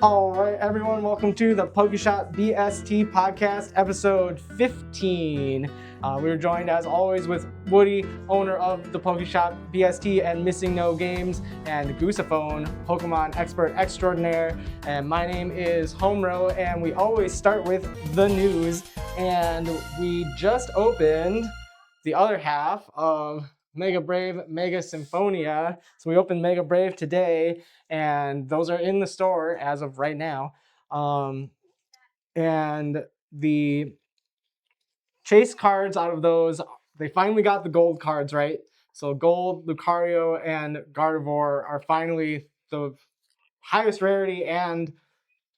All right, everyone, welcome to the Pokeshop BST podcast, episode 15. We're joined, as always, with Woody, owner of the Pokeshop BST and Missing No Games, and Goosephone, Pokemon expert extraordinaire. And my name is Homero, and we always start with the news. And we just opened the other half of Mega Brave Mega Symphonia. So we opened Mega Brave today, and those are in the store as of right now. And the chase cards out of those, they finally got the gold cards right. So gold, Lucario, and Gardevoir are finally the highest rarity and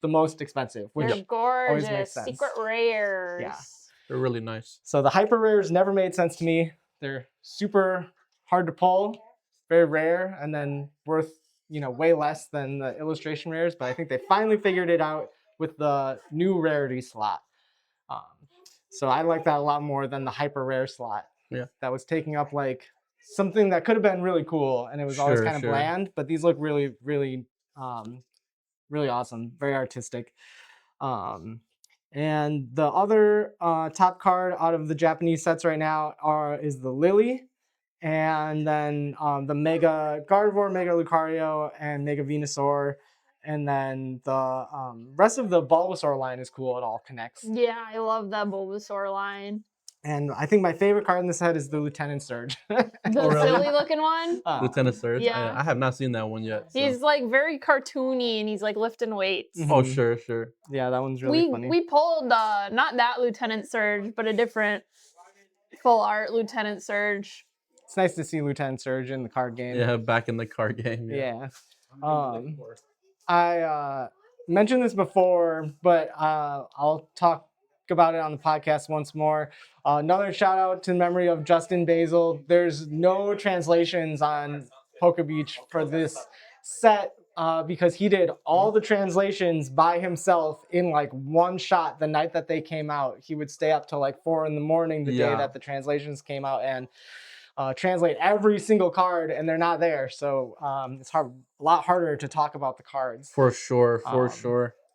the most expensive, which They're gorgeous. always makes sense. Secret rares. Yeah. They're really nice. So the hyper rares never made sense to me. They're super hard to pull, very rare, and then worth, way less than the illustration rares. But I think they finally figured it out with the new rarity slot. So I like that a lot more than the hyper rare slot. Yeah. That was taking up like something that could have been really cool, and it was always kind of bland. But these look really, really, really awesome. Very artistic. And the other top card out of the Japanese sets right now is the Lily, and then the Mega Gardevoir, Mega Lucario, and Mega Venusaur. And then the rest of the Bulbasaur line is cool. It all connects. Yeah, I love that Bulbasaur line. And I think my favorite card in this set is the Lieutenant Surge. The silly looking one? Lieutenant Surge? Yeah. I have not seen that one yet. So. He's like very cartoony and he's like lifting weights. Mhm. Oh, sure. Yeah, that one's really funny. We pulled not that Lieutenant Surge, but a different full art Lieutenant Surge. It's nice to see Lieutenant Surge in the card game. Yeah, back in the card game. Yeah. I mentioned this before, but I'll talk about it on the podcast once more. Another shout out to the memory of Justin Basil. There's no translations on PokeBeach for this set because he did all the translations by himself in like one shot the night that they came out. He would stay up till like 4 a.m. the day that the translations came out and translate every single card, and they're not there. So it's a lot harder to talk about the cards. For sure.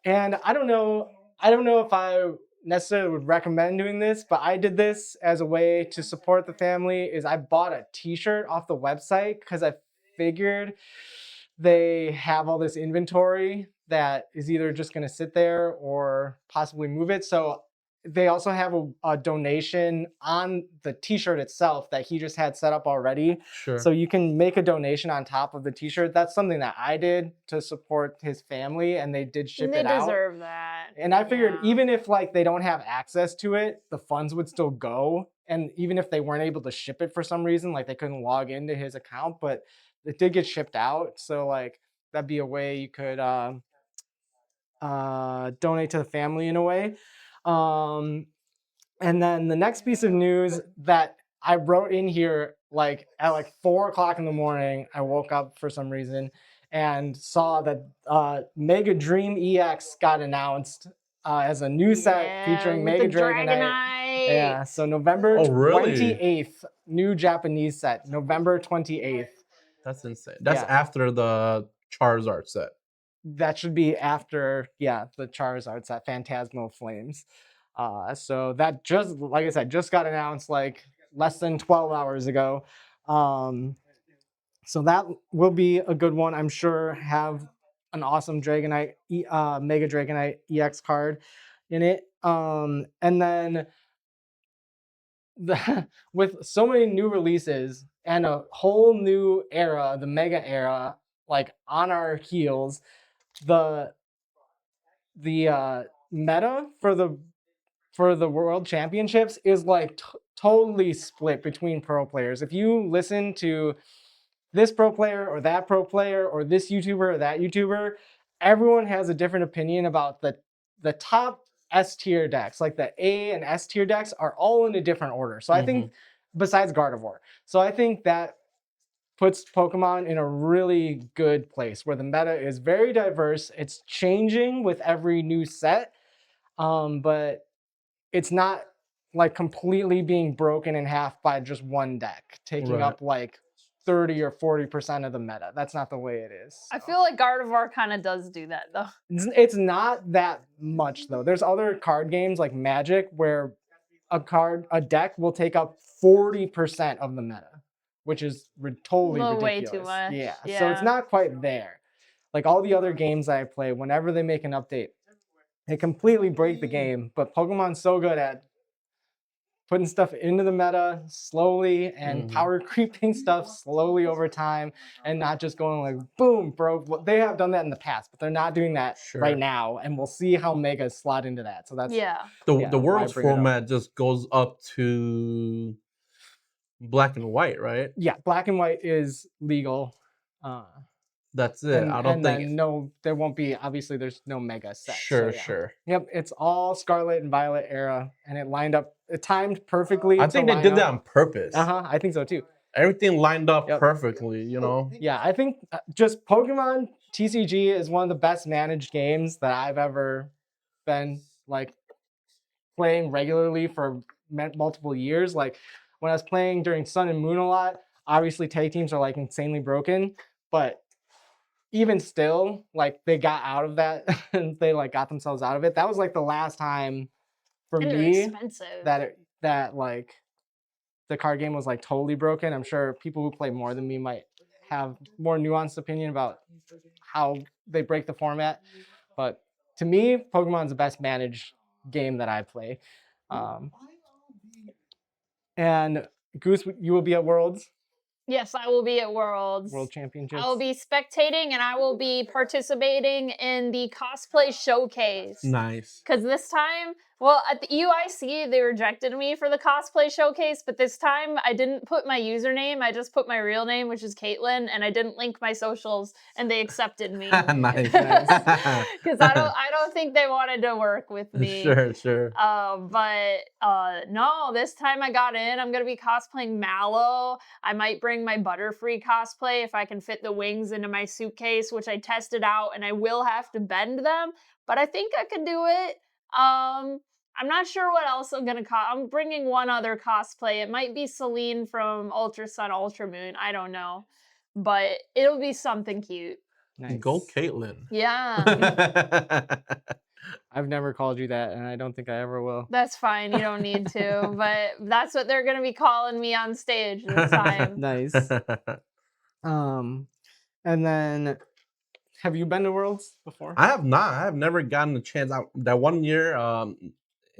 And I don't know if I necessarily would recommend doing this, but I did this as a way to support the family. Is I bought a t-shirt off the website because I figured they have all this inventory that is either just going to sit there or possibly move it. So they also have a donation on the t-shirt itself that he just had set up already. Sure. So you can make a donation on top of the t-shirt. That's something that I did to support his family, and they did ship it out. They deserve that. And I figured even if like they don't have access to it, the funds would still go. And even if they weren't able to ship it for some reason, like they couldn't log into his account, but it did get shipped out. So like that'd be a way you could donate to the family in a way. And then the next piece of news that I wrote in here, like at like 4 o'clock in the morning, I woke up for some reason and saw that Mega Dream EX got announced as a new set featuring Mega Dragonite. Yeah, so November 28th, new Japanese set, November 28th. That's insane. That's after the Charizard set. That should be after, the Charizard set, Phantasmal Flames. So that just, like I said, just got announced like less than 12 hours ago. So that will be a good one. I'm sure have an awesome Dragonite, Mega Dragonite EX card in it. And then with so many new releases and a whole new era, the Mega era, like on our heels, the meta for the World Championships is like totally split between pro players. If you listen to this pro player or that pro player or this YouTuber or that YouTuber, everyone has a different opinion about the top S tier decks. Like the A and S tier decks are all in a different order. So I think, besides Gardevoir, so I think that puts Pokemon in a really good place where the meta is very diverse. It's changing with every new set, but it's not like completely being broken in half by just one deck taking up like 30 or 40% of the meta. That's not the way it is. I so. feel like Gardevoir kind of does do that though. It's not that much though. There's other card games like Magic where a deck will take up 40% of the meta, which is totally ridiculous. Way too much. Yeah. Yeah. So it's not quite there. Like all the other games I play, whenever they make an update, they completely break the game. But Pokemon's so good at putting stuff into the meta slowly and power creeping stuff slowly over time and not just going like, boom, bro. They have done that in the past, but they're not doing that right now. And we'll see how Megas slot into that. So that's the Worlds format just goes up to Black and White, right? Yeah, Black and White is legal. That's it. I don't think there won't be, obviously there's no mega set. Sure, so yeah. sure. Yep, it's all Scarlet and Violet era, and it timed perfectly. I think they did that on purpose. I think so too. Everything lined up perfectly, you know? Yeah, I think just Pokemon TCG is one of the best managed games that I've ever been like playing regularly for multiple years. Like when I was playing during Sun and Moon a lot, obviously tag teams are like insanely broken, but even still, like they got out of that and they like got themselves out of it. That was like the last time for me that like the card game was like totally broken. I'm sure people who play more than me might have more nuanced opinion about how they break the format. But to me, Pokemon's the best managed game that I play. And Goose, you will be at Worlds. Yes, I will be at Worlds. World Championships. I will be spectating and I will be participating in the cosplay showcase. Nice. Because this time, well, at the UIC, they rejected me for the cosplay showcase, but this time I didn't put my username. I just put my real name, which is Caitlin, and I didn't link my socials, and they accepted me. Nice. Because I don't think they wanted to work with me. Sure. No, this time I got in. I'm going to be cosplaying Mallow. I might bring my Butterfree cosplay if I can fit the wings into my suitcase, which I tested out, and I will have to bend them, but I think I can do it. I'm not sure what else I'm gonna I'm bringing one other cosplay. It might be Celine from Ultra Sun, Ultra Moon. I don't know, but it'll be something cute. Nice. Go, Caitlin. Yeah. I've never called you that, and I don't think I ever will. That's fine. You don't need to, but that's what they're gonna be calling me on stage this time. Nice. And then, have you been to Worlds before? I have not. I have never gotten a chance. That one year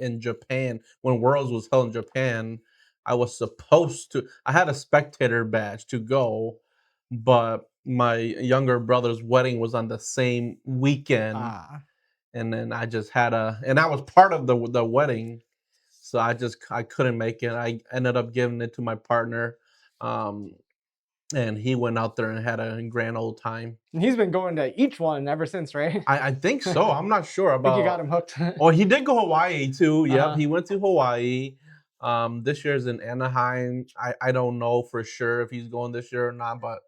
in Japan, when Worlds was held in Japan, I was supposed to. I had a spectator badge to go, but my younger brother's wedding was on the same weekend, and then I just had and I was part of the wedding, so I couldn't make it. I ended up giving it to my partner. And he went out there and had a grand old time. And he's been going to each one ever since, right? I think so. I'm not sure about. I think you got him hooked. Oh, he did go Hawaii too. Yep, he went to Hawaii. This year's in Anaheim. I don't know for sure if he's going this year or not, but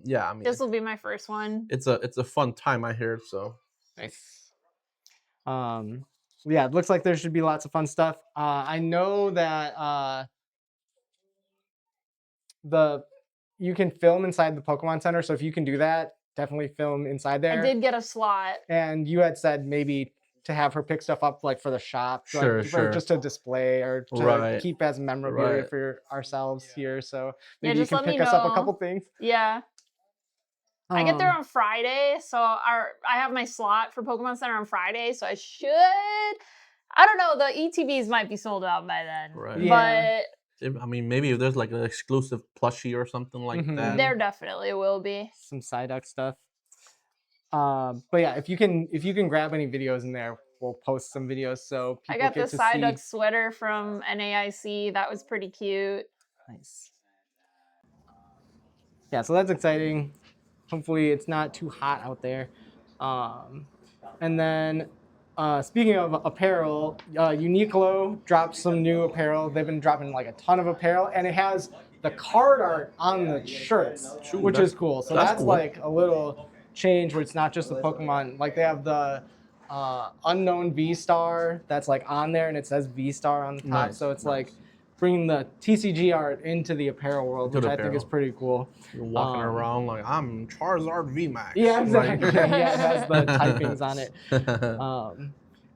yeah. I mean, this will be my first one. It's a fun time, I hear. So nice. Yeah, it looks like there should be lots of fun stuff. I know that you can film inside the Pokemon Center, so if you can do that, definitely film inside there. I did get a slot. And you had said maybe to have her pick stuff up like for the shop, sure. just to display or to keep as memorabilia for ourselves here. So maybe you can pick us up a couple things. Yeah. I get there on Friday, so I have my slot for Pokemon Center on Friday, so I should. I don't know. The ETBs might be sold out by then, right? But. I mean, maybe if there's like an exclusive plushie or something like that. There definitely will be. Some Psyduck stuff. But yeah, if you can grab any videos in there, we'll post some videos so people I got get the to Psyduck see. sweater from NAIC. That was pretty cute. Nice. Yeah, so that's exciting. Hopefully it's not too hot out there. And then speaking of apparel, Uniqlo dropped some new apparel. They've been dropping like a ton of apparel, and it has the card art on the shirts, which is cool. So that's cool. Like a little change where it's not just the Pokemon. Like they have the unknown V-Star that's like on there, and it says V-Star on the top. So it's like bringing the TCG art into the apparel world, To which the I think is apparel. pretty cool. You're walking around like I'm Charizard VMAX. Yeah, exactly. Like, Yeah, it has the typings on it.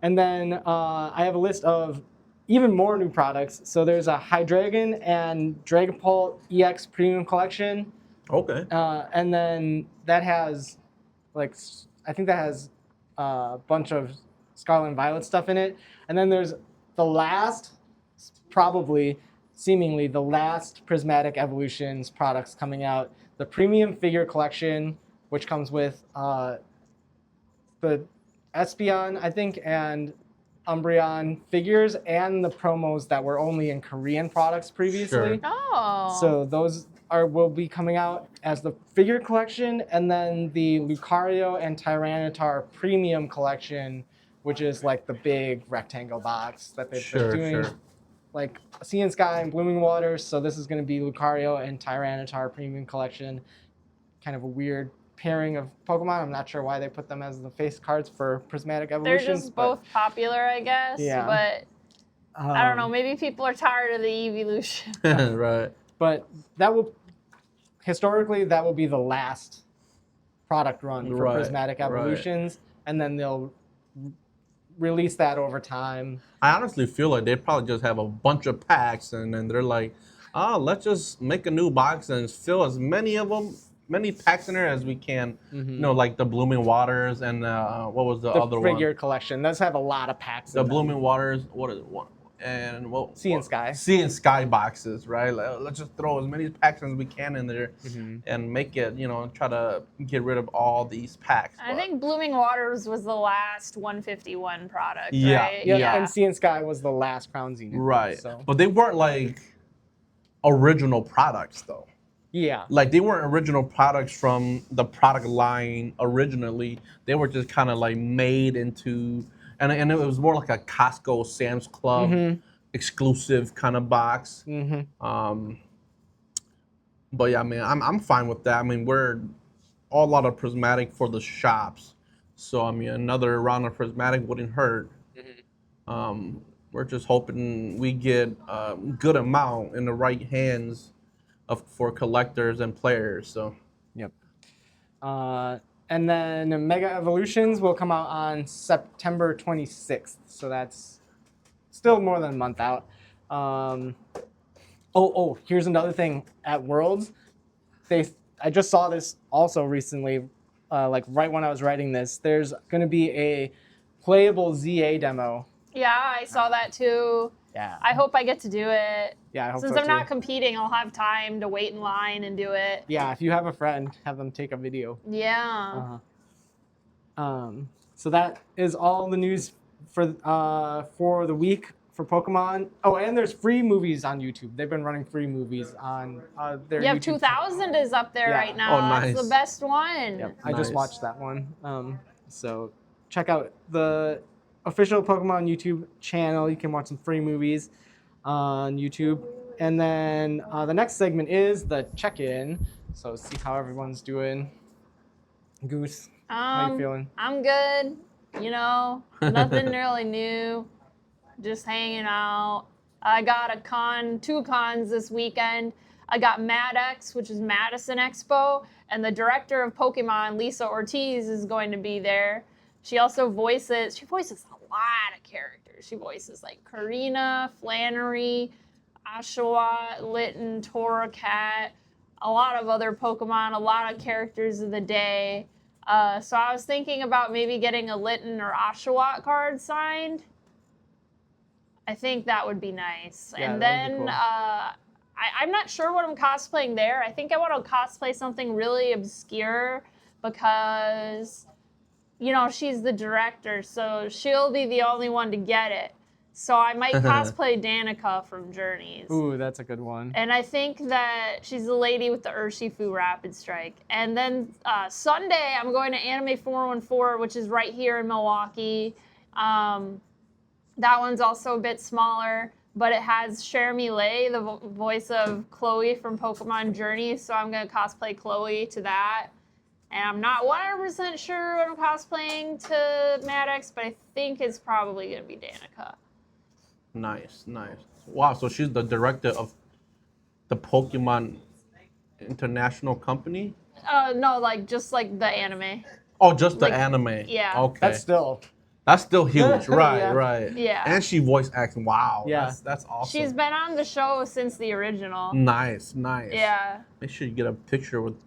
And then I have a list of even more new products. So there's a Hydreigon and Dragapult EX Premium Collection. okay. And then that has, like, I think that has a bunch of Scarlet and Violet stuff in it. And then there's the last, probably, seemingly the last Prismatic Evolutions products coming out. The Premium Figure Collection, which comes with the Espeon, I think, and Umbreon figures, and the promos that were only in Korean products previously. Sure. Oh. So those will be coming out as the figure collection, and then the Lucario and Tyranitar Premium Collection, which is like the big rectangle box that they've been doing. Sure. Like Sea and Sky and Blooming Waters. So this is going to be Lucario and Tyranitar Premium Collection. Kind of a weird pairing of Pokemon. I'm not sure why they put them as the face cards for Prismatic Evolutions. They're just both popular, I guess. Yeah. But I don't know. Maybe people are tired of the evolution. Right. But that will, historically, that will be the last product run for Prismatic Evolutions, and then they'll release that over time. I honestly feel like they probably just have a bunch of packs, and then they're like, "Oh, let's just make a new box and fill as many of them, many packs in there as we can." You know, like the Blooming Waters and what was the other one? The figure collection. Those have a lot of packs. The Blooming Waters. What is it? One and what? Sea and Sky. Sea and Sky boxes, right? Like, let's just throw as many packs as we can in there and make it. You know, try to get rid of all these packs. I think Blooming Waters was the last 151 product, Yeah. right? Yeah, and Sea and Sky was the last Crown Zenith. Right. So. But they weren't like original products though. Yeah. Like they weren't original products from the product line originally. They were just kind of like made into, and it was more like a Costco, Sam's Club exclusive kind of box. But yeah, I mean, I'm fine with that. I mean, we're all out of Prismatic for the shops, so I mean, another round of Prismatic wouldn't hurt. We're just hoping we get a good amount in the right hands for collectors and players. So. Yep. And then Mega Evolutions will come out on September 26th. So that's still more than a month out. Here's another thing. At Worlds, I just saw this also recently, like right when I was writing this. There's going to be a playable ZA demo. Yeah, I saw that too. Yeah. I hope I get to do it. Yeah, I hope Since so I'm too. not competing, I'll have time to wait in line and do it. Yeah, if you have a friend, have them take a video. Yeah. So that is all the news for the week for Pokemon. Oh, and there's free movies on YouTube. They've been running free movies on their Yeah, YouTube 2000 is up there right now. Oh, nice. That's the best one. Yep, I just Nice. watched that one. So check out the official Pokemon YouTube channel. You can watch some free movies on YouTube. And then the next segment is the check-in. So see how everyone's doing. Goose, how you feeling? I'm good. You know, nothing really new. Just hanging out. I got two cons this weekend. I got MadX, which is Madison Expo, and the director of Pokemon, Lisa Ortiz, is going to be there. She also voices a lot of characters. She voices like Karina, Flannery, Oshawott, Litten, Torracat, a lot of other Pokemon, a lot of characters of the day. So I was thinking about maybe getting a Litten or Oshawott card signed. I think that would be nice. Yeah, and that would then be cool. I'm not sure what I'm cosplaying there. I think I want to cosplay something really obscure because, you know, she's the director, so she'll be the only one to get it. So I might cosplay Danica from Journeys. Ooh, that's a good one. And I think that she's the lady with the Urshifu Rapid Strike. And then Sunday, I'm going to Anime 414, which is right here in Milwaukee. That one's also a bit smaller, but it has Cherami Lei, the voice of Chloe from Pokemon Journeys. So I'm going to cosplay Chloe to that. And I'm not 100% sure what I'm cosplaying to Maddox, but I think it's probably going to be Danica. Nice, nice. Wow, so she's the director of the Pokemon International Company? No, like just like the anime. Oh, just the Like, anime. yeah. Okay. That's still. That's still huge. Right, Yeah. right. Yeah. And she voice acts. Wow. Yeah. That's awesome. She's been on the show since the original. nice, nice. Yeah. Make sure you get a picture with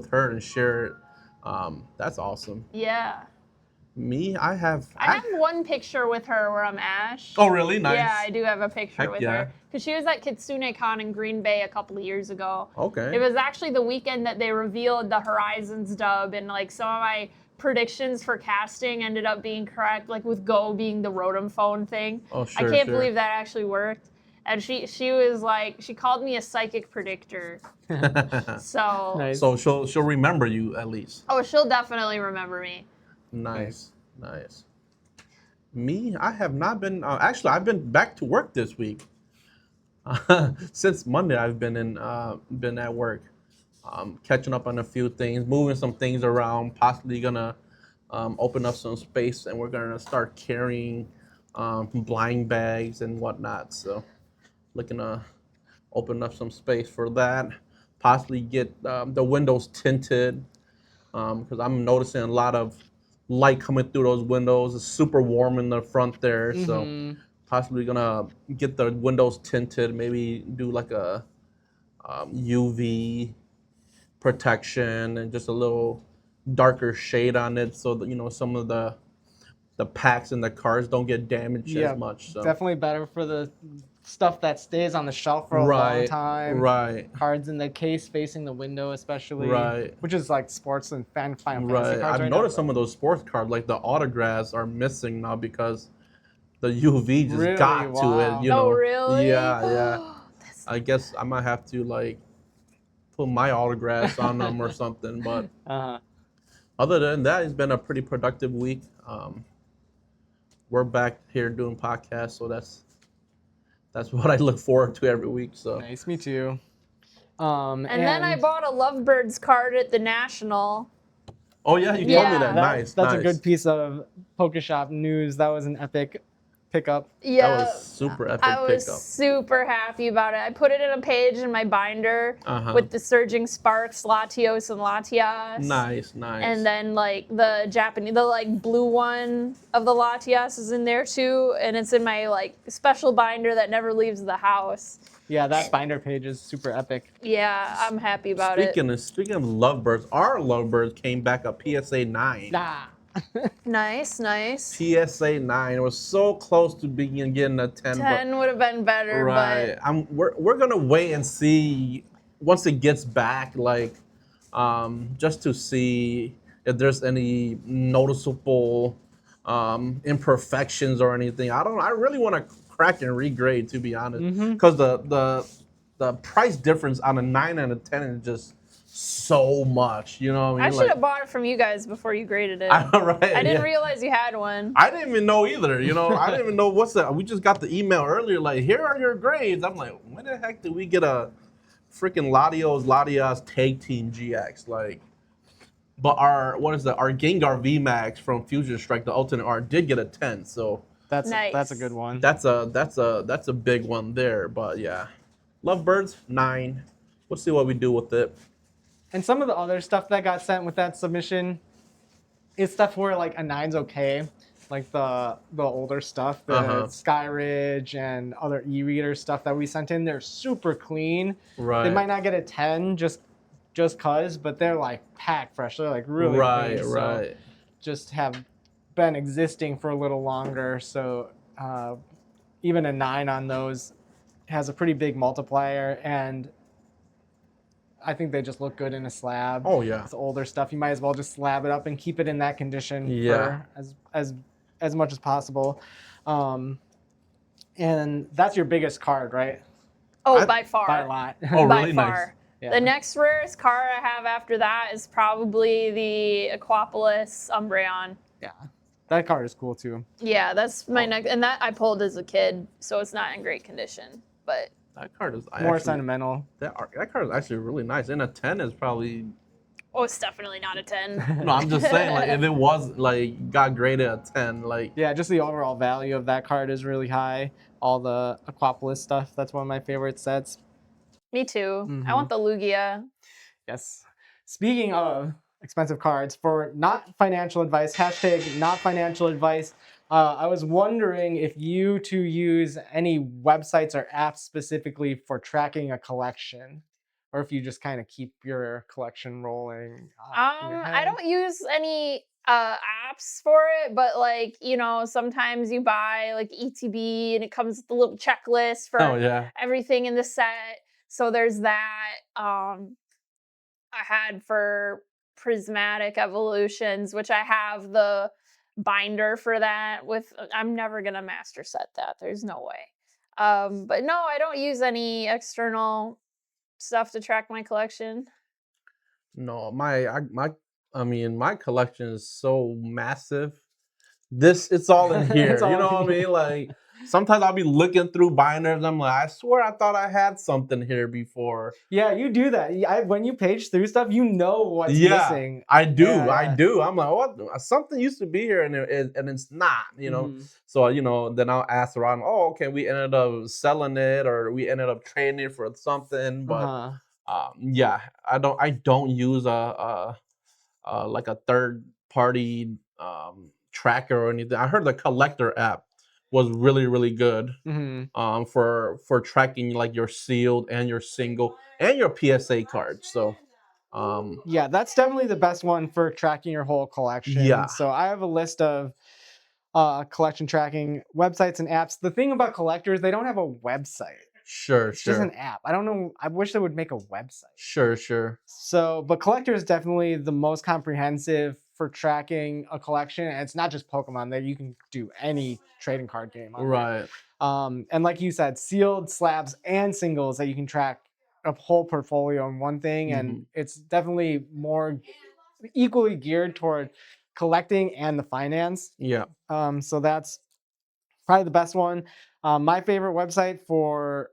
her and share it. That's awesome. Yeah. Me, I have one picture with her where I'm Ash. Oh, really? Nice. Yeah, I do have a picture Heck with yeah. her. Because she was at KitsuneCon in Green Bay a couple of years ago. Okay. It was actually the weekend that they revealed the Horizons dub, and like some of my predictions for casting ended up being correct, like with Go being the Rotom phone thing. Oh, sure, I can't sure. believe that actually worked. And she was like, she called me a psychic predictor. So, Nice. So she'll remember you at least. oh, she'll definitely remember me. Nice, nice. Me, I have not been. Actually, I've been back to work this week. Since Monday, I've been at work, catching up on a few things, moving some things around. Possibly gonna open up some space, and we're gonna start carrying blind bags and whatnot. So, looking to open up some space for that. Possibly get the windows tinted, because I'm noticing a lot of light coming through those windows. It's super warm in the front there, so Mhm. possibly gonna get the windows tinted. Maybe do like a UV protection and just a little darker shade on it, so that some of the packs in the cars don't get damaged Yeah, as much. So definitely better for the stuff that stays on the shelf for a long right, time. right, Cards in the case facing the window, especially. Right. Which is like sports and Final Fantasy right. cards I've right noticed now. some of those sports cards, like the autographs, are missing now because the UV just Really? got to Wow. it. You know. Oh, really? Yeah, yeah. I guess I might have to like put my autographs on them or something. But Uh-huh. other than that, it's been a pretty productive week. We're back here doing podcasts, so that's what I look forward to every week. So Nice, me too. And then I bought a Lovebirds card at the National. oh yeah, you told me Yeah. that. Nice, That's nice. a good piece of Pokeshop news. That was an epic pickup. Yeah. That was super epic I was pickup. super happy about it. I put it in a page in my binder Uh-huh. with the Surging Sparks, Latios, and Latias. Nice, nice. And then like the Japanese, the like blue one of the Latias is in there too, and it's in my like special binder that never leaves the house. Yeah, that binder page is super epic. Yeah, I'm happy about speaking of Lovebirds, our Lovebirds came back a PSA 9. Ah. it. Nice, nice. PSA 9. It was so close to getting a 10. 10 would have been better, Right. We're gonna wait and see once it gets back, like just to see if there's any noticeable imperfections or anything. I really want to crack and regrade, to be honest, because the price difference on a 9 and a 10 is just so much. You know what I I mean? should have bought it from you guys before you graded it. Right. I didn't yeah. realize you had one. I didn't even know either. I didn't even know what's that. We just got the email earlier, like, here are your grades. I'm like, when the heck did we get a freaking Latias Tag Team GX? Like, but our Gengar VMAX from Fusion Strike, the alternate art, did get a 10. So That's Nice. that's a good one. that's a big one there. But yeah, Lovebirds 9. We'll see what we do with it. And some of the other stuff that got sent with that submission is stuff where like a 9's okay. Like the older stuff, the Sky Ridge and other e-reader stuff that we sent in, they're super clean. Right. They might not get a 10 just cause, but they're like packed fresh. They're like really Right, clean. right. So just have been existing for a little longer. So even a 9 on those has a pretty big multiplier, and I think they just look good in a slab. Oh yeah. It's older stuff. You might as well just slab it up and keep it in that condition Yeah. for as much as possible. And that's your biggest card, right? Oh, by far. By a lot. Oh, By really? far. Nice. Yeah. The next rarest card I have after that is probably the Aquapolis Umbreon. Yeah. That card is cool too. Yeah, that's my next, and that I pulled as a kid, so it's not in great condition. But That card is More sentimental. That card is actually really nice. And a 10 is probably Oh, it's definitely not a 10. No, I'm just saying, like, if it was like got graded a 10, like Yeah, just the overall value of that card is really high. All the Aquapolis stuff, that's one of my favorite sets. Me too. I Mhm. want the Lugia. Yes. Speaking of expensive cards, for not financial advice, hashtag not financial advice, I was wondering if you two use any websites or apps specifically for tracking a collection, or if you just kind of keep your collection rolling in your I head. don't use any apps for it, but like, you know, sometimes you buy like ETB and it comes with a little checklist for oh yeah. everything in the set. So there's that. I had for Prismatic Evolutions, which I have the binder for that with. I'm never gonna master set that. There's no way. But no, I don't use any external stuff to track my collection. No, I mean, my collection is so massive. It's all in here. It's all You know in what I here. mean? Like sometimes I'll be looking through binders. I'm like, I swear I thought I had something here before. Yeah, you do that. When you page through stuff, you know what's Yeah, missing. I do. Yeah, I yeah. do. I'm like, what? Something used to be here and it's not. You know. Mhm. So then I'll ask around. Oh, okay. We ended up selling it, or we ended up trading it for something. But Uh-huh. yeah, I don't use a like a third party tracker or anything. I heard the Collectr app was really good Mhm. for tracking like your sealed and your single and your PSA cards. So Yeah, that's definitely the best one for tracking your whole collection. yeah, So I have a list of collection tracking websites and apps. The thing about collectors, they don't have a website. sure, It's just sure, an app. I don't know. I wish they would make a website. sure. So, but Collector is definitely the most comprehensive for tracking a collection. And it's not just Pokemon. There you can do any trading card game on there. Right. And like you said, sealed slabs and singles that you can track a whole portfolio in one thing. And Mhm. it's definitely more equally geared toward collecting and the finance. Yeah. So that's probably the best one. My favorite website for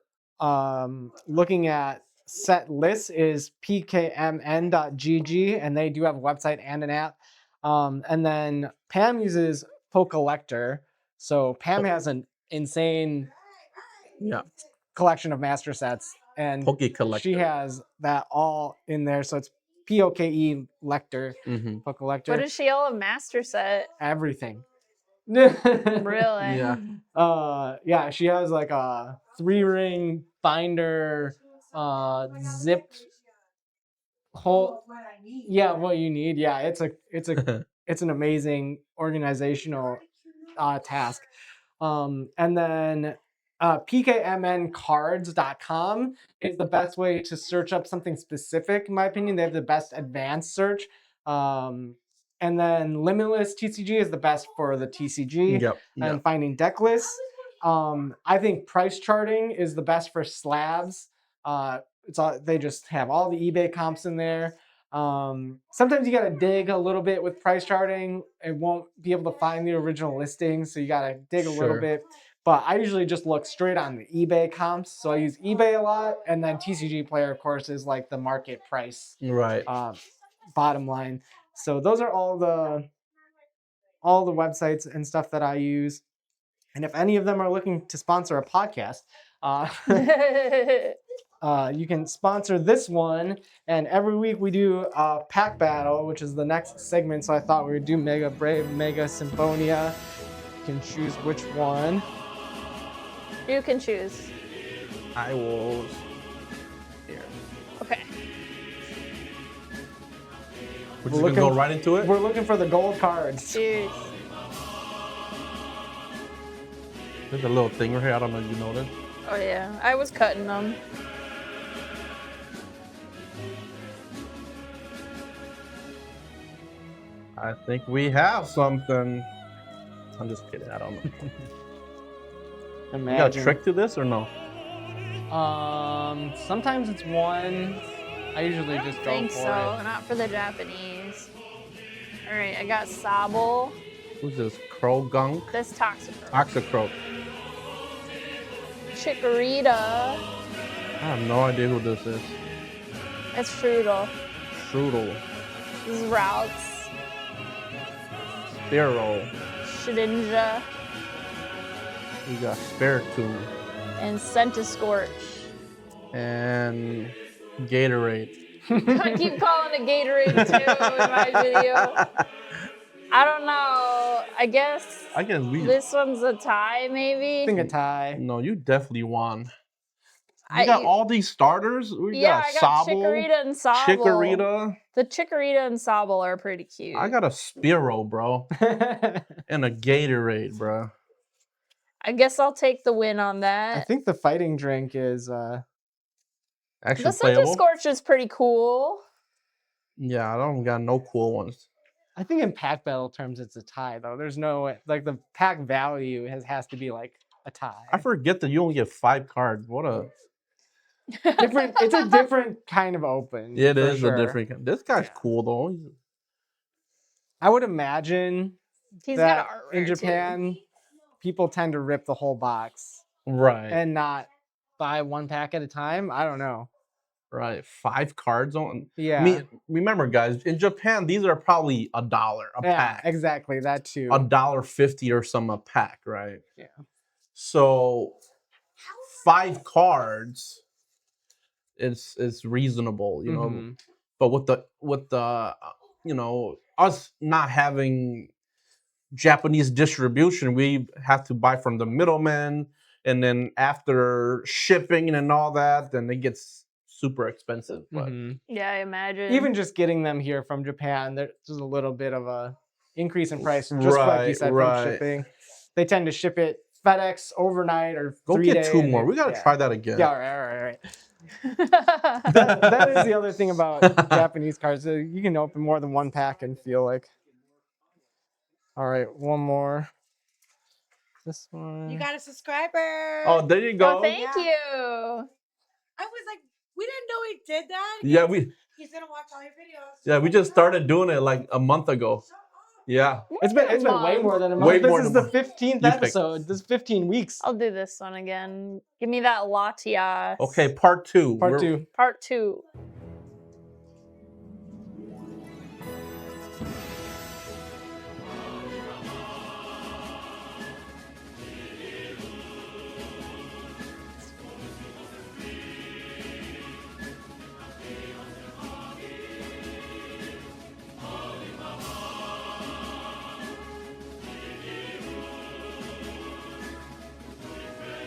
looking at set lists is pkmn.gg, and they do have a website and an app. And then Pam uses Pokellector. So Pam has an insane Yeah. collection of master sets, and Poke she Collector. has that all in there. So it's POKE Lector, Mm-hmm. What Pokellector, does she all a master set? everything. Really? Yeah. Yeah, she has like a 3-ring binder, zip whole. Yeah, what you need. Yeah, it's an amazing organizational task. And then pkmncards.com is the best way to search up something specific, in my opinion. They have the best advanced search. And then Limitless TCG is the best for the TCG Yep. and finding deck lists. I think price charting is the best for slabs. They just have all the eBay comps in there. Sometimes you gotta dig a little bit with price charting. It won't be able to find the original listing, so you gotta dig a little Sure. bit. But I usually just look straight on the eBay comps. So I use eBay a lot, and then TCG Player, of course, is like the market price Right. bottom line. So those are all the websites and stuff that I use. And if any of them are looking to sponsor a podcast, you can sponsor this one. And every week we do a pack battle, which is the next segment. So I thought we would do Mega Brave, Mega Symphonia. You can choose which one. You can choose. I will. Here. Okay. We're just gonna go right into it. We're looking for the gold cards. Cheers. There's a little thing right here. I don't know if you noticed. Oh yeah, I was cutting them. I think we have something. I'm just kidding. I don't know. You got a trick to this or no? Sometimes it's one. I usually just I go think for so. it. Not for the Japanese. All right, I got Sobble. Who's this? Crow Gunk? This Toxicroak. Toxicroak. Chikorita. I have no idea who this is. It's Strudel. Strudel. This is Routes, Spearow. Shedinja, We got Spiritomb. and Centiskorch. And Gatorade. I keep calling it Gatorade too in my video. I don't know. I guess I guess we. this one's a tie, I maybe. think a tie. No, you definitely won. You got all these starters. We Yeah, got I got Sobble, Chikorita and Sobble. Chikorita. The Chikorita and Sobble are pretty cute. I got a Spearow, bro, and a Gatorade, bro. I guess I'll take the win on I that. think the fighting drink is Actually The playable. Centiskorch is pretty cool. Yeah, I don't got no cool ones. I think in pack battle terms it's a tie though. There's no like the pack value has to be like a tie. I forget that you only get 5 cards. What a Different. It's a different kind of open. it for is sure. a different. This guy's Yeah. cool though. I would imagine He's that got art in Japan, people tend to rip the whole box Right, and not buy one pack at a time. I don't know. right. 5 cards on. Yeah. Remember, guys, in Japan, these are probably $1 a Yeah, pack. exactly. That too. $1.50 or some a pack, right? Yeah. So 5 cards is reasonable, you know. Mhm. But with the us not having Japanese distribution, we have to buy from the middleman, and then after shipping and all that, then it gets super expensive. But Mhm. Yeah, I imagine. Even just getting them here from Japan, there's a little bit of a increase in price, just like you said, from shipping. They tend to ship it FedEx overnight or go 3 get day. 2 more. We gotta try that again. Yeah, all right. That is the other thing about Japanese cards. You can open more than one pack and feel like. All right, one more. This one. You got a subscriber. Oh, there you go. Oh, thank Yeah. you. I was like, we didn't know he did that. Yeah, He's gonna watch all your videos. yeah, we just started doing it like a month ago. Yeah. It's been way more than a month. Way more This is than a the month. 15th You pick. episode. This is 15 weeks. I'll do this one again. Give me that Latias. Okay, part 2. Part 2. Part 2.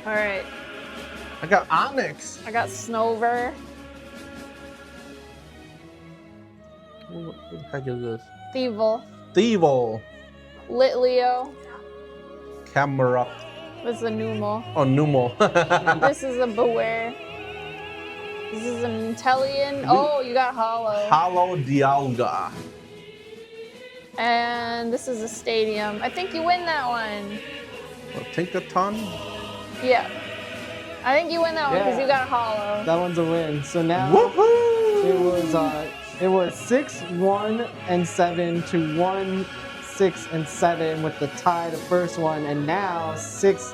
All right. I got Onyx. I got Snover, What the heck is this? Thievul, Thievul. Litleo. Camera. This is a Numo. Oh, Numo. This is a Beware. This is an Intellion. Oh, you got Hollow. Hollow Dialga. And this is a Stadium. I think you win that one. Tinkaton. Yeah. I think you win that one because Yeah. you got Hollow. That one's a win. So now Woohoo! it was 6, 1, and 7 to 1, 6, and 7 with the tie to first one, and now 6,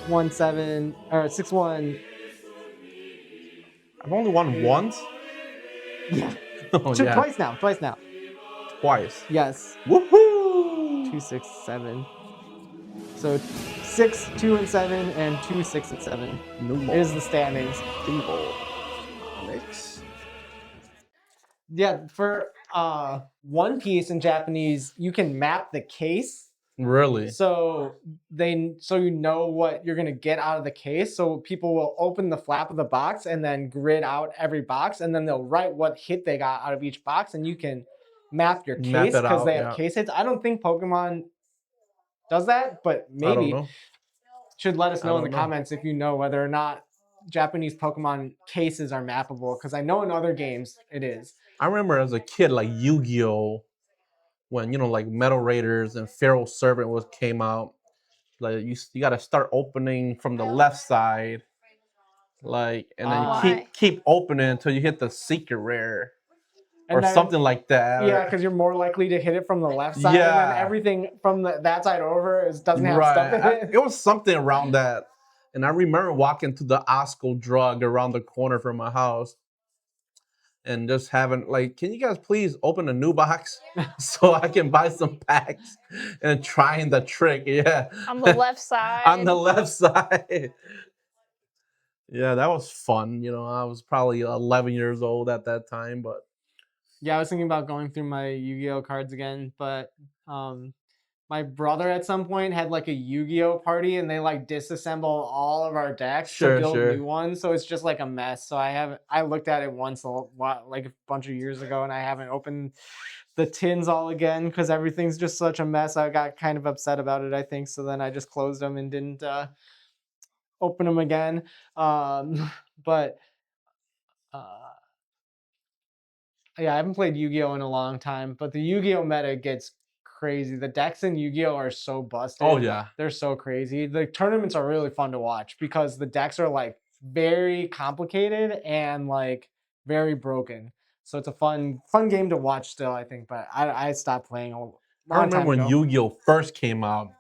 1, 7 or 6, 1. I've only won once. Yeah. Oh, yeah. Twice now. Twice. Yes. Woohoo! 2, 6, 7. So 6, 2, and 7, and 2, 6, and 7 Numo. is the standings. Thievul. Onyx. Yeah, for One Piece in Japanese, you can map the case. Really? So you know what you're gonna get out of the case. So people will open the flap of the box and then grid out every box, and then they'll write what hit they got out of each box, and you can map your Map case it because out, they have yeah. case hits. I don't think Pokemon does that, but I don't maybe know. should let us I know in the don't know. comments if you know whether or not Japanese Pokemon cases are mappable. Because I know in other games it is. I remember as a kid, like Yu-Gi-Oh, when like Metal Raiders and Pharaoh Servant came out. Like you got to start opening from the left side, like, and then you Why? keep opening until you hit the secret rare or And then- something like that. Yeah, or- because you're more likely to hit it from the left side, and Yeah. then everything from that side over doesn't have stuff in it. It was something around that. And I remember walking to the Osco drug around the corner from my house. and just having like, can you guys please open a new box so I can buy some packs and trying the trick? Yeah, On the left on side. the left side. Yeah, that was fun. You know, I was probably 11 years old at that time, but Yeah, I was thinking about going through my Yu-Gi-Oh cards again, but my brother at some point had like a Yu-Gi-Oh party, and they like disassemble all of our decks to Sure, build sure. new ones. So it's just like a mess. So I looked at it once like a bunch of years ago, and I haven't opened the tins all again because everything's just such a mess. I got kind of upset about it, I think. So then I just closed them and didn't open them again. But uh, yeah, I haven't played Yu-Gi-Oh in a long time, but the Yu-Gi-Oh meta gets crazy. The decks in Yu-Gi-Oh are so busted. Oh yeah, They're so crazy. The tournaments are really fun to watch because the decks are like very complicated and like very broken. So it's a fun game to watch still, I think. But I stopped playing a long I remember time when ago. Yu-Gi-Oh first came out,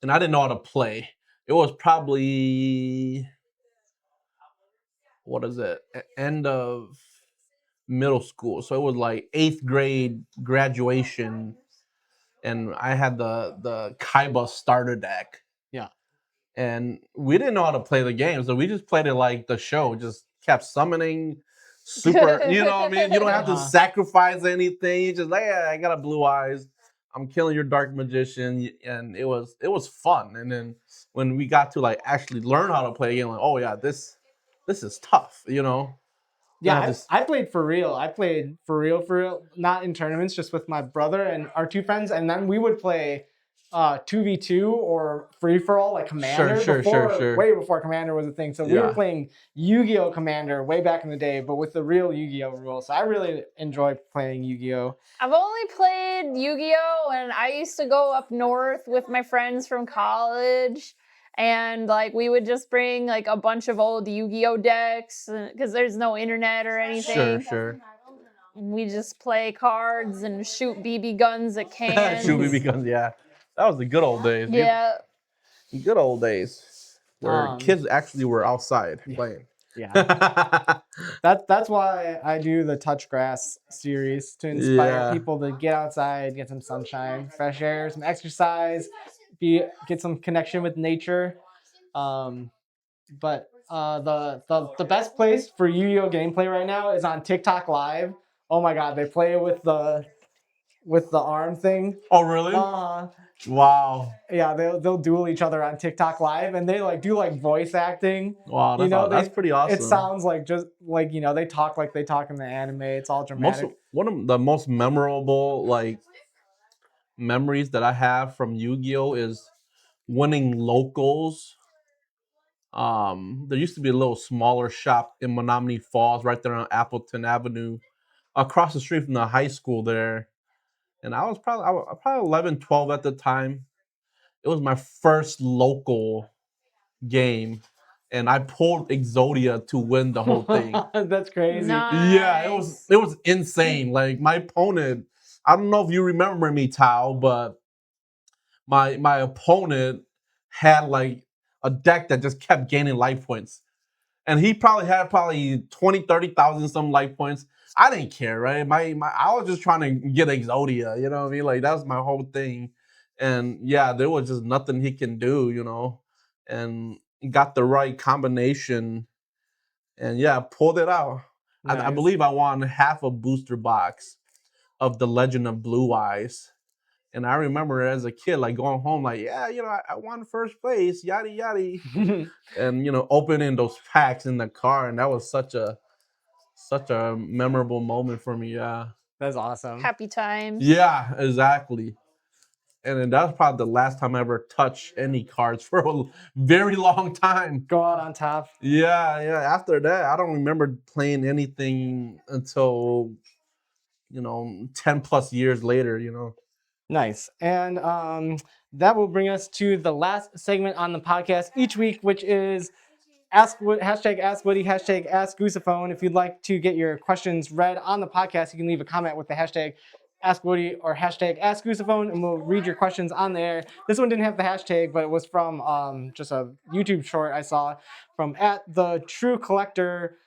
and I didn't know how to play. It was probably, what is it? End of middle school, so it was like 8th grade graduation, and I had the Kaiba starter deck. Yeah. And we didn't know how to play the game, so we just played it like the show, just kept summoning super, you know what I mean? You don't have to Uh-huh. sacrifice anything. You just like, yeah, I got a blue eyes. I'm killing your dark magician, and it was fun. And then when we got to like actually learn how to play again, like, oh yeah, this is tough, you know. Yeah, I played for real. I played for real, not in tournaments, just with my brother and our two friends, and then we would play 2v2 or free for all like Commander Sure. way before Commander was a thing. So we were Yeah. playing Yu-Gi-Oh Commander way back in the day, but with the real Yu-Gi-Oh rules. So I really enjoy playing Yu-Gi-Oh. I've only played Yu-Gi-Oh! And I used to go up north with my friends from college. And like we would just bring like a bunch of old Yu-Gi-Oh decks because there's no internet or anything. Sure. And we just play cards and shoot BB guns at cans. Shoot BB guns, yeah. That was the good old days. Yeah. Good old days where kids actually were outside playing. Yeah. That's why I do the Touch Grass series to inspire people to get outside, get some sunshine, fresh air, some exercise, get some connection with nature. But the best place for Yu-Gi-Oh gameplay right now is on TikTok Live. Oh my God, they play with the arm thing. Oh really? Wow. Yeah, they'll duel each other on TikTok Live, and they like do like voice acting. Wow, that's pretty awesome. It sounds like just like they talk like they talk in the anime. It's all dramatic. One of the most memorable like memories that I have from Yu-Gi-Oh is winning locals. There used to be a little smaller shop in Menominee Falls, right there on Appleton Avenue, across the street from the high school there. And I was probably 11, 12 at the time. It was my first local game, and I pulled Exodia to win the whole thing. That's crazy. Nice. Yeah, it was insane. Like my opponent, I don't know if you remember me, Tao, but my opponent had like a deck that just kept gaining life points. And he probably had 20, 30,000 some life points. I didn't care, right? I was just trying to get Exodia, you know what I mean? Like that was my whole thing. And yeah, there was just nothing he can do, you know. And got the right combination, and yeah, pulled it out. Nice. I believe I won half a booster box of the Legend of Blue Eyes. And I remember as a kid, like going home, like, yeah, you know, I won first place, yada yada. And you know, opening those packs in the car, and that was such a memorable moment for me. Yeah. That's awesome. Happy times. Yeah, exactly. And then that was probably the last time I ever touched any cards for a very long time. Go out on top. Yeah. After that, I don't remember playing anything until, 10 plus years later, Nice. And that will bring us to the last segment on the podcast each week, which is hashtag Ask Woody, hashtag Ask Gooseophone. If you'd like to get your questions read on the podcast, you can leave a comment with the hashtag Ask Woody or hashtag Ask Gooseophone, and we'll read your questions on there. This one didn't have the hashtag, but it was from just a YouTube short I saw from @the True Collector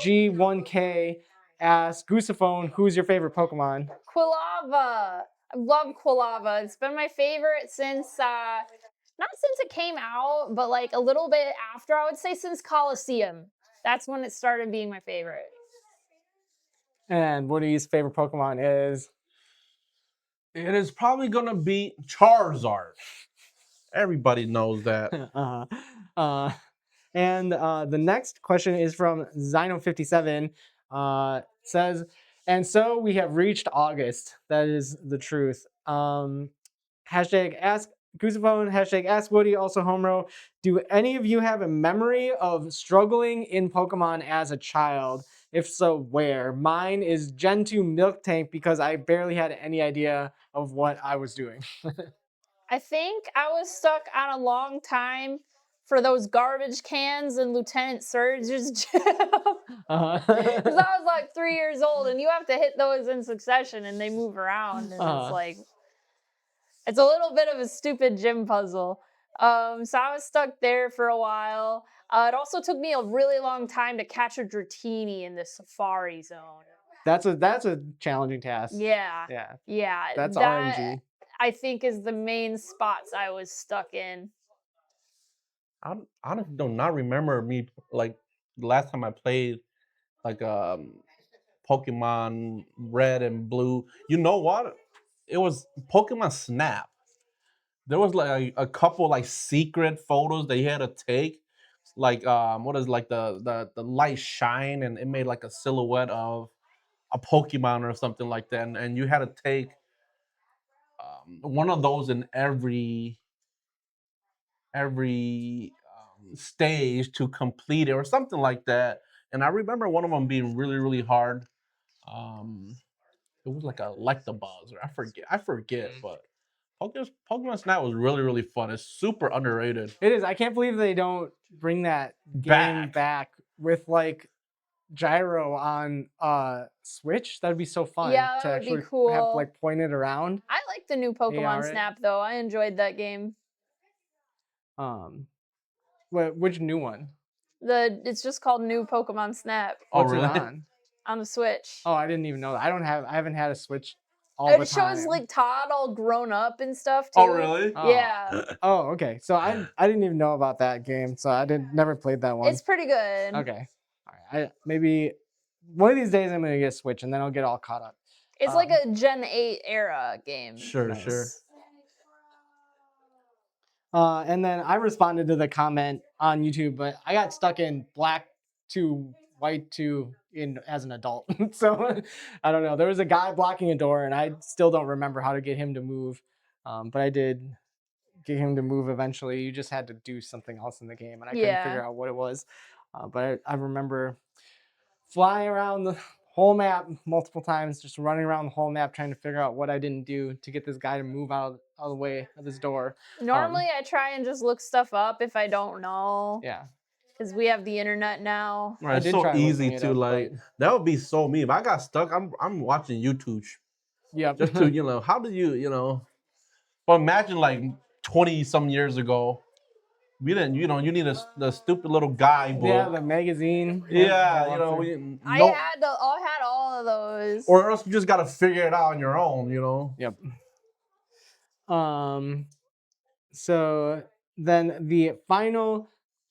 G1K. asks Goosephone, who's your favorite Pokemon? Quilava. I love Quilava. It's been my favorite since not since it came out, but like a little bit after. I would say since Coliseum. That's when it started being my favorite. And Woody's favorite Pokemon is. It is probably gonna be Charizard. Everybody knows that. And the next question is from Zino57. Says, and so we have reached August. That is the truth. Hashtag ask Goosephone, hashtag ask Woody, also Homero. Do any of you have a memory of struggling in Pokemon as a child? If so, where? Mine is Gen 2 Milk Tank because I barely had any idea of what I was doing. I think I was stuck on a long time for those garbage cans in Lieutenant Surge's gym. Because I was like 3 years old, and you have to hit those in succession, and they move around, and it's like, it's a little bit of a stupid gym puzzle. So I was stuck there for a while. It also took me a really long time to catch a Dratini in the Safari Zone. That's a challenging task. Yeah. That's that, RNG. I think is the main spots I was stuck in. I honestly do not remember me like the last time I played like Pokemon Red and Blue. You know what? It was Pokemon Snap. There was like a couple like secret photos that you had to take. Like what is like the light shine and it made like a silhouette of a Pokemon or something like that. And you had to take one of those in every stage to complete it or something like that. And I remember one of them being really, really hard. It was like a Electabuzz, or I forget, but Pokemon Snap was really, really fun. It's super underrated. It is. I can't believe they don't bring that game back with like gyro on Switch. That'd be so fun Yeah, to that would be actually have cool. like point it around. I like the new Pokemon AR it. Snap though. I enjoyed that game. Which new one? It's just called New Pokemon Snap Oh, What's really? it on? on the Switch. Oh, I didn't even know that. I haven't had a Switch all the It time. shows like Todd all grown up and stuff too. Oh, really? Oh. Yeah, Oh, okay. So I didn't even know about that game. So I never played that one. it's pretty good. Okay. All right. Maybe one of these days I'm gonna get a Switch and then I'll get all caught up. It's like a Gen 8 era game. Sure, Nice. sure. And then I responded to the comment on YouTube, but I got stuck in black to white to as an adult. So I don't know. There was a guy blocking a door, and I still don't remember how to get him to move. But I did get him to move eventually. You just had to do something else in the game, and I couldn't figure out what it was. But I remember flying around the whole map multiple times, just running around the whole map trying to figure out what I didn't do to get this guy to move out of the way of this door. Normally, I try and just look stuff up if I don't know. Yeah. Because we have the internet now. Right, it's did so try easy looking it to up, like. That would be so me. If I got stuck, I'm watching YouTube Yep. just to how do you. But imagine like 20 some years ago, we didn't you need the stupid little guidebook. Yeah, the magazine. Yeah, walk we through. didn't. I had all of those. Or else you just got to figure it out on your own. Yep. So then the final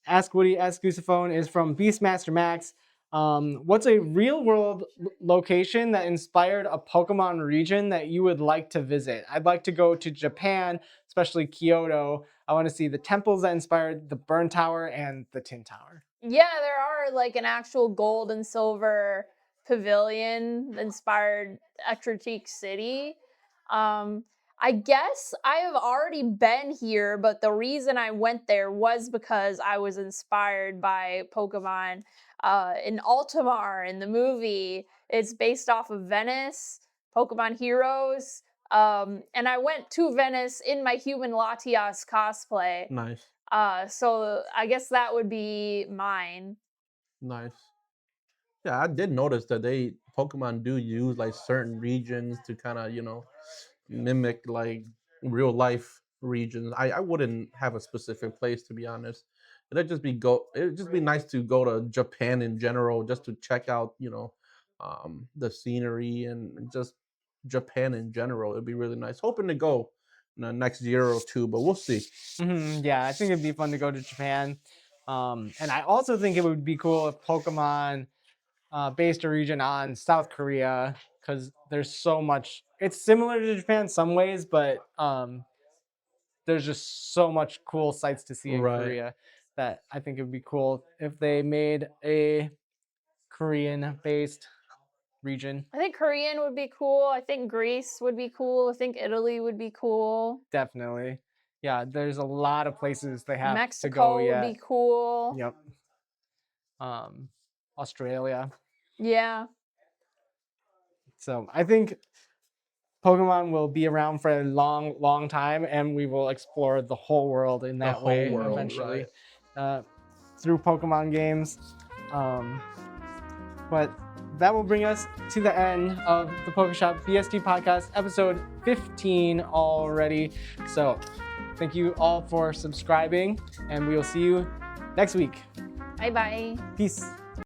Ask Woody, Ask Goosephone is from Beastmaster Max. What's a real world location that inspired a Pokemon region that you would like to visit? I'd like to go to Japan, especially Kyoto. I want to see the temples that inspired the Burn Tower and the Tin Tower. Yeah, there are like an actual gold and silver pavilion that inspired Ecruteak City. I guess I have already been here, but the reason I went there was because I was inspired by Pokemon in Altamar in the movie. It's based off of Venice, Pokemon Heroes. And I went to Venice in my Human Latias cosplay. Nice. So I guess that would be mine. Nice. Yeah, I did notice that Pokemon do use like certain regions to kind of mimic like real life regions. I wouldn't have a specific place, to be honest. It'd just be nice to go to Japan in general just to check out the scenery and just Japan in general. It'd be really nice. Hoping to go in the next year or two, but we'll see. Yeah, I think it'd be fun to go to Japan. And I also think it would be cool if Pokemon based a region on South Korea, because there's so much. It's similar to Japan in some ways, but there's just so much cool sights to see in Right. Korea that I think it would be cool if they made a Korean-based region. I think Korean would be cool. I think Greece would be cool. I think Italy would be cool. Definitely. Yeah, there's a lot of places they have to Mexico go would yet. be cool. Yep. Australia. Yeah. So I think Pokemon will be around for a long, long time, and we will explore the whole world in that whole way world, eventually through Pokemon games. But that will bring us to the end of the Pokeshop BST podcast, episode 15 already. So thank you all for subscribing, and we will see you next week. Bye-bye. Peace.